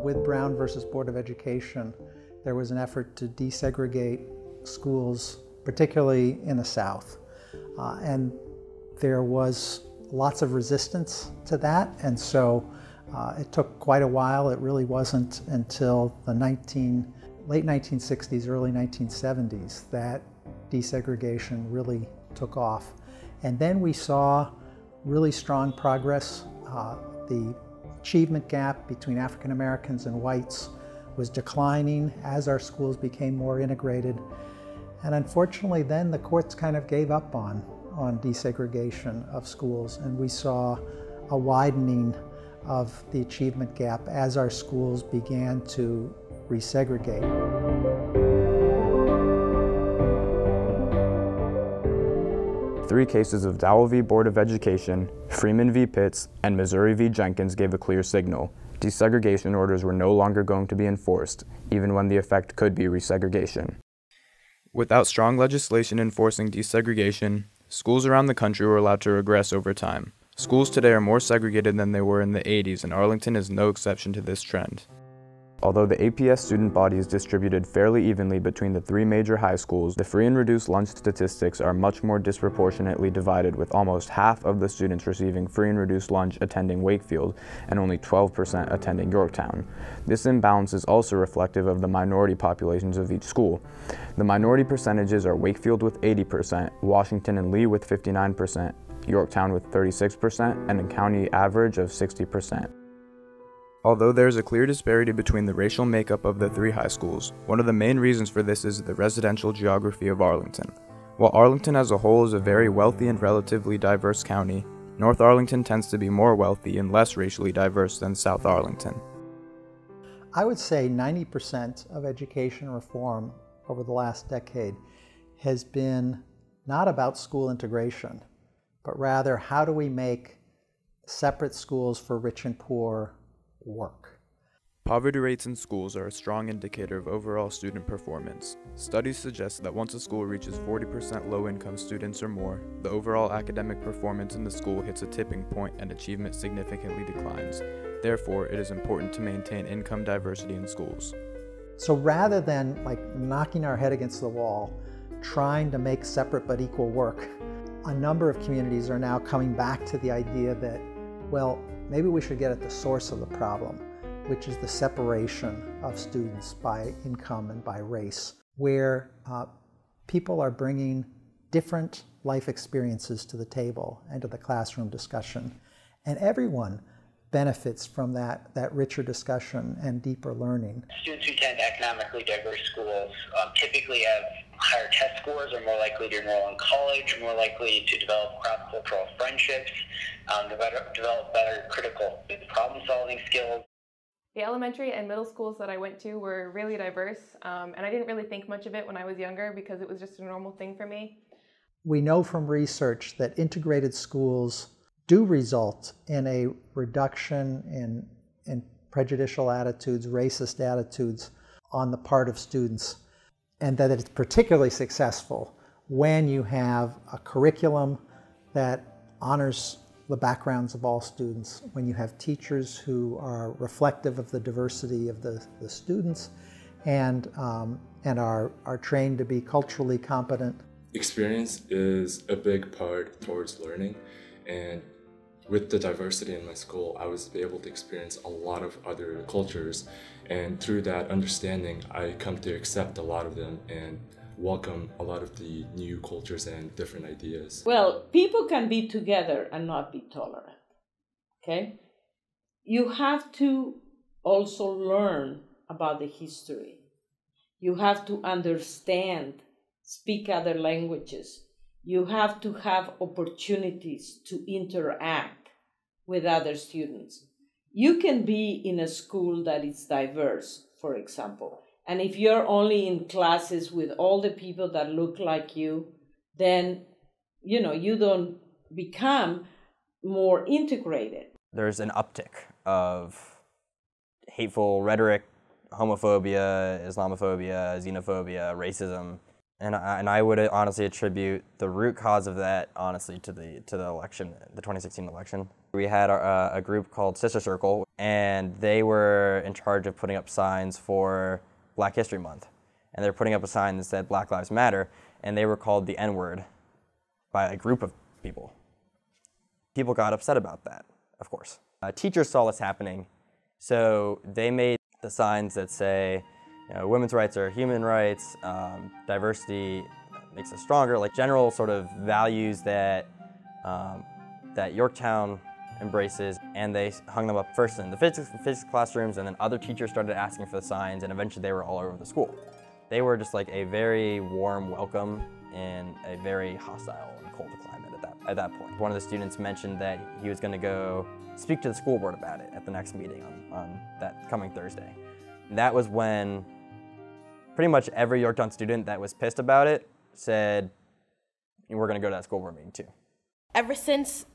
With Brown versus Board of Education, there was an effort to desegregate schools, particularly in the South. And there was lots of resistance to that, and so it took quite a while. It really wasn't until the late 1960s, early 1970s that desegregation really took off. And then we saw really strong progress. The achievement gap between African Americans and whites was declining as our schools became more integrated. And unfortunately then the courts kind of gave up on desegregation of schools, and we saw a widening of the achievement gap as our schools began to resegregate. 3 cases of Dowell v. Board of Education, Freeman v. Pitts, and Missouri v. Jenkins gave a clear signal. Desegregation orders were no longer going to be enforced, even when the effect could be resegregation. Without strong legislation enforcing desegregation, schools around the country were allowed to regress over time. Schools today are more segregated than they were in the 80s, and Arlington is no exception to this trend. Although the APS student body is distributed fairly evenly between the 3 major high schools, the free and reduced lunch statistics are much more disproportionately divided, with almost half of the students receiving free and reduced lunch attending Wakefield and only 12% attending Yorktown. This imbalance is also reflective of the minority populations of each school. The minority percentages are Wakefield with 80%, Washington and Lee with 59%, Yorktown with 36%, and a county average of 60%. Although there is a clear disparity between the racial makeup of the 3 high schools, one of the main reasons for this is the residential geography of Arlington. While Arlington as a whole is a very wealthy and relatively diverse county, North Arlington tends to be more wealthy and less racially diverse than South Arlington. I would say 90% of education reform over the last decade has been not about school integration, but rather how do we make separate schools for rich and poor work. Poverty rates in schools are a strong indicator of overall student performance. Studies suggest that once a school reaches 40% low-income students or more, the overall academic performance in the school hits a tipping point and achievement significantly declines. Therefore, it is important to maintain income diversity in schools. So rather than knocking our head against the wall, trying to make separate but equal work, a number of communities are now coming back to the idea that, well, maybe we should get at the source of the problem, which is the separation of students by income and by race, where people are bringing different life experiences to the table and to the classroom discussion. And everyone benefits from that richer discussion and deeper learning. Students who attend economically diverse schools typically have higher test scores, are more likely to enroll in college, more likely to develop cross-cultural friendships, develop better critical problem-solving skills. The elementary and middle schools that I went to were really diverse, and I didn't really think much of it when I was younger because it was just a normal thing for me. We know from research that integrated schools do result in a reduction in prejudicial attitudes, racist attitudes on the part of students, and that it's particularly successful when you have a curriculum that honors the backgrounds of all students, when you have teachers who are reflective of the diversity of the students and are trained to be culturally competent. Experience is a big part towards learning, and with the diversity in my school, I was able to experience a lot of other cultures, and through that understanding, I come to accept a lot of them and welcome a lot of the new cultures and different ideas. Well, people can be together and not be tolerant, okay? You have to also learn about the history. You have to understand, speak other languages. You have to have opportunities to interact with other students. You can be in a school that is diverse, for example, and if you're only in classes with all the people that look like you, then you don't become more integrated. There's an uptick of hateful rhetoric, homophobia, Islamophobia, xenophobia, racism. And I would honestly attribute the root cause of that, honestly, to the election, the 2016 election. We had a group called Sister Circle, and they were in charge of putting up signs for Black History Month. And they were putting up a sign that said Black Lives Matter, and they were called the N-word by a group of people. People got upset about that, of course. Teachers saw this happening, so they made the signs that say, you know, women's rights are human rights, diversity makes us stronger, like general sort of values that, that Yorktown embraces, and they hung them up first in the physics classrooms, and then other teachers started asking for the signs, and eventually they were all over the school. They were just like a very warm welcome in a very hostile and cold climate at that point. One of the students mentioned that he was going to go speak to the school board about it at the next meeting on that coming Thursday. And that was when pretty much every Yorktown student that was pissed about it said, we're going to go to that school board meeting too. Ever since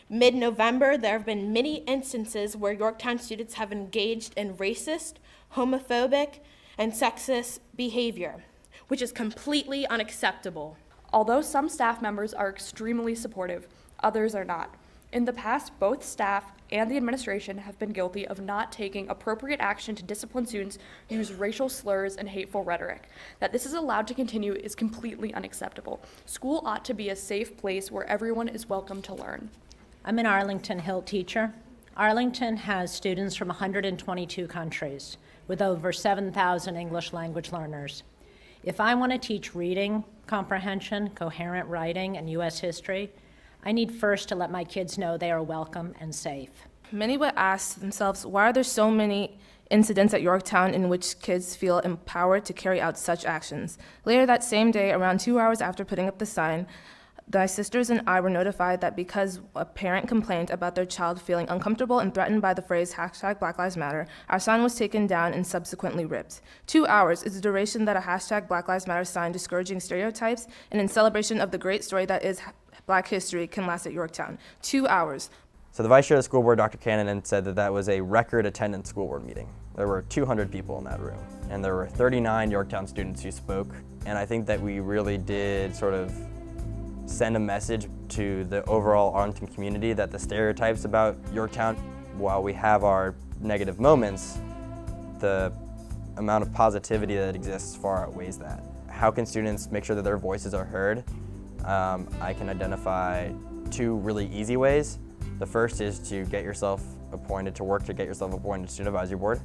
mid-November, there have been many instances where Yorktown students have engaged in racist, homophobic, and sexist behavior, which is completely unacceptable. Although some staff members are extremely supportive, others are not. In the past, both staff and the administration have been guilty of not taking appropriate action to discipline students who use racial slurs and hateful rhetoric. That this is allowed to continue is completely unacceptable. School ought to be a safe place where everyone is welcome to learn. I'm an Arlington Hill teacher. Arlington has students from 122 countries with over 7,000 English language learners. If I want to teach reading, comprehension, coherent writing, and U.S. history, I need first to let my kids know they are welcome and safe. Many would ask themselves, why are there so many incidents at Yorktown in which kids feel empowered to carry out such actions? Later that same day, around 2 hours after putting up the sign, my sisters and I were notified that because a parent complained about their child feeling uncomfortable and threatened by the phrase #Black Lives Matter, our sign was taken down and subsequently ripped. 2 hours is the duration that a #Black Lives Matter sign discouraging stereotypes and in celebration of the great story that is Black history can last at Yorktown. 2 hours. So the vice chair of the school board, Dr. Cannon, said that that was a record attendance school board meeting. There were 200 people in that room, and there were 39 Yorktown students who spoke. And I think that we really did sort of send a message to the overall Arlington community that the stereotypes about Yorktown, while we have our negative moments, the amount of positivity that exists far outweighs that. How can students make sure that their voices are heard? I can identify 2 really easy ways. The first is to get yourself appointed to student advisory board,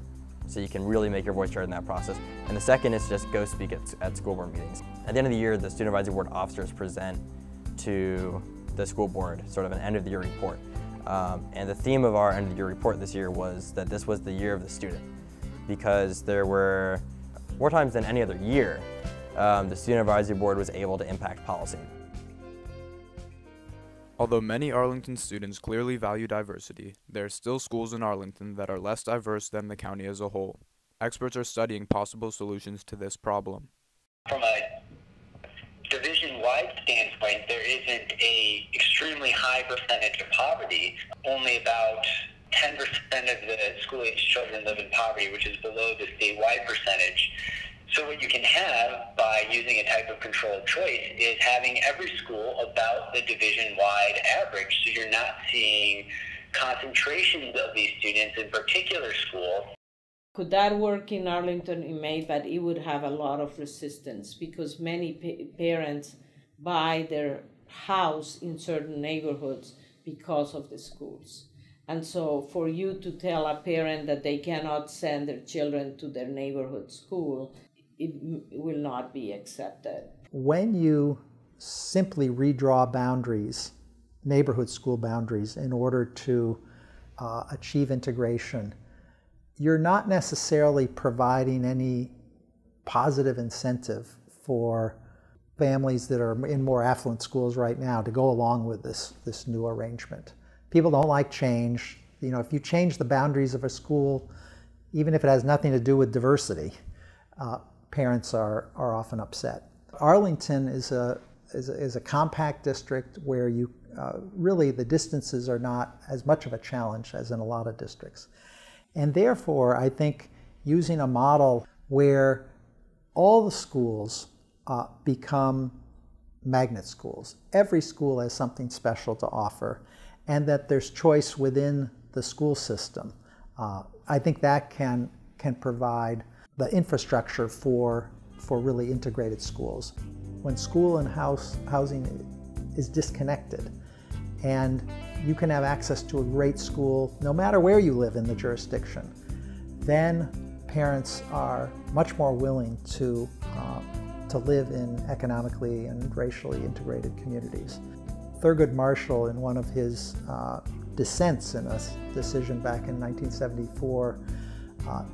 so you can really make your voice heard in that process. And the second is to just go speak at school board meetings. At the end of the year, the student advisory board officers present to the school board sort of an end of the year report. And the theme of our end of the year report this year was that this was the year of the student, because there were more times than any other year the student advisory board was able to impact policy. Although many Arlington students clearly value diversity, there are still schools in Arlington that are less diverse than the county as a whole. Experts are studying possible solutions to this problem. From a division-wide standpoint, there isn't a extremely high percentage of poverty. Only about 10% of the school-age children live in poverty, which is below the statewide percentage. So what you can have by using a type of controlled choice is having every school about the division-wide average, so you're not seeing concentrations of these students in particular schools. Could that work in Arlington? It may, but it would have a lot of resistance because many parents buy their house in certain neighborhoods because of the schools. And so for you to tell a parent that they cannot send their children to their neighborhood school, it will not be accepted. When you simply redraw boundaries, neighborhood school boundaries, in order to achieve integration, you're not necessarily providing any positive incentive for families that are in more affluent schools right now to go along with this new arrangement. People don't like change. You know, if you change the boundaries of a school, even if it has nothing to do with diversity, parents are often upset. Arlington is a compact district where you really the distances are not as much of a challenge as in a lot of districts. And therefore, I think using a model where all the schools become magnet schools. Every school has something special to offer, and that there's choice within the school system. I think that can provide the infrastructure for really integrated schools. When school and housing is disconnected, and you can have access to a great school no matter where you live in the jurisdiction, then parents are much more willing to live in economically and racially integrated communities. Thurgood Marshall, in one of his dissents in a decision back in 1974,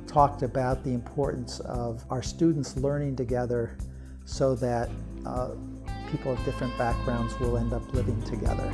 talked about the importance of our students learning together so that people of different backgrounds will end up living together.